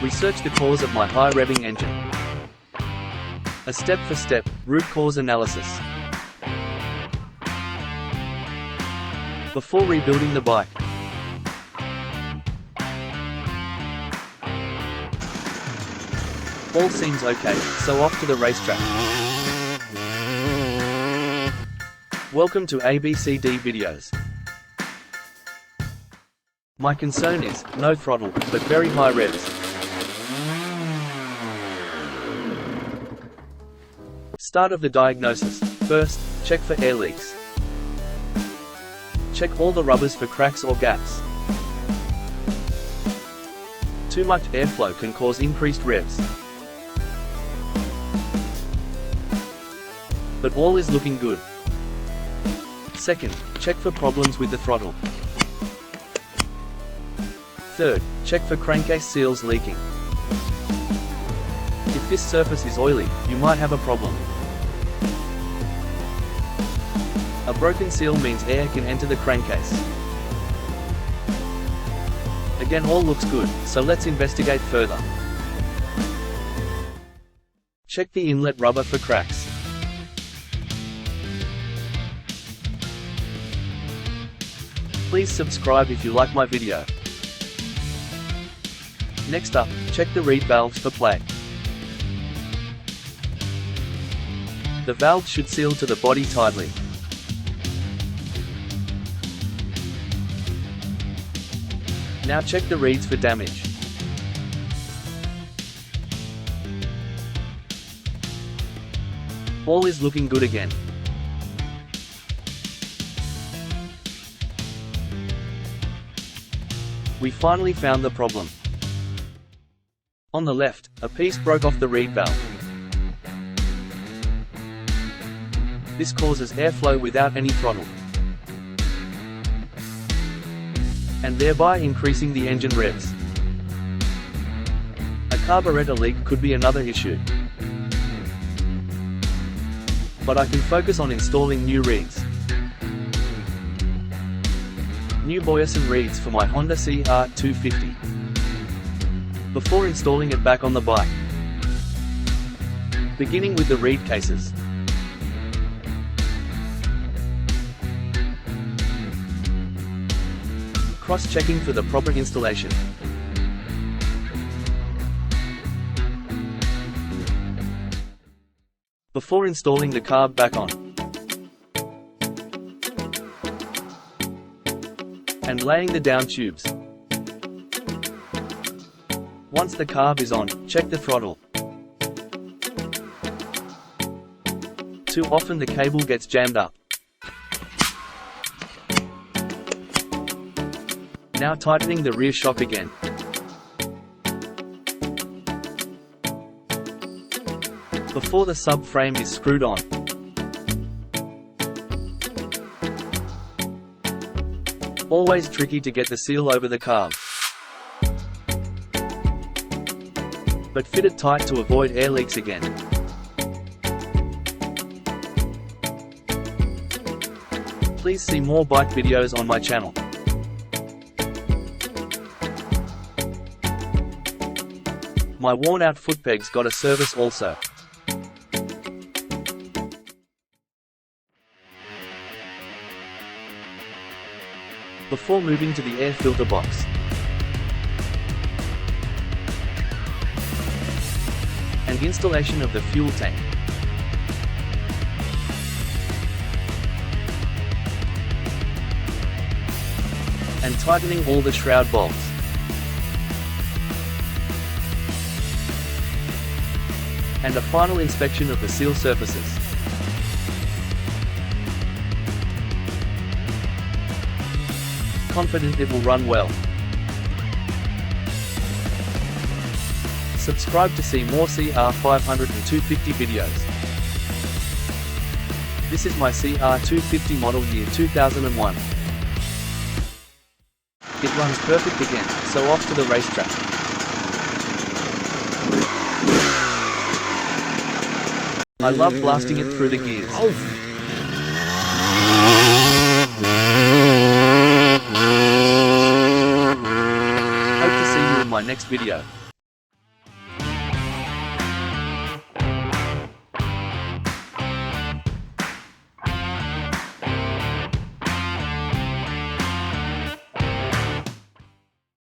Research the cause of my high revving engine. A step-for-step, root cause analysis. Before rebuilding the bike. All seems okay, so off to the racetrack. Welcome to ABCD videos. My concern is, no throttle, but very high revs. Start of the diagnosis. First, check for air leaks. Check all the rubbers for cracks or gaps. Too much airflow can cause increased revs. But all is looking good. Second, check for problems with the throttle. Third, check for crankcase seals leaking. If this surface is oily, you might have a problem. A broken seal means air can enter the crankcase. Again, all looks good, so let's investigate further. Check the inlet rubber for cracks. Please subscribe if you like my video. Next up, check the reed valves for play. The valves should seal to the body tightly. Now check the reeds for damage. All is looking good again. We finally found the problem. On the left, a piece broke off the reed valve. This causes airflow without any throttle, and thereby increasing the engine revs. A carburetor leak could be another issue, but I can focus on installing new reeds. New Boyerson reeds for my Honda CR250. Before installing it back on the bike. Beginning with the reed cases. Cross-checking for the proper installation. Before installing the carb back on. And laying the down tubes. Once the carb is on, check the throttle. Too often the cable gets jammed up. Now tightening the rear shock again. Before the subframe is screwed on. Always tricky to get the seal over the carb. But fit it tight to avoid air leaks again. Please see more bike videos on my channel. My worn out foot pegs got a service also. Before moving to the air filter box. And installation of the fuel tank. And tightening all the shroud bolts. And a final inspection of the seal surfaces. Confident it will run well. Subscribe to see more CR500 and 250 videos. This is my CR250 model year 2001. It runs perfect again, so off to the racetrack. I love blasting it through the gears. Hope to see you in my next video.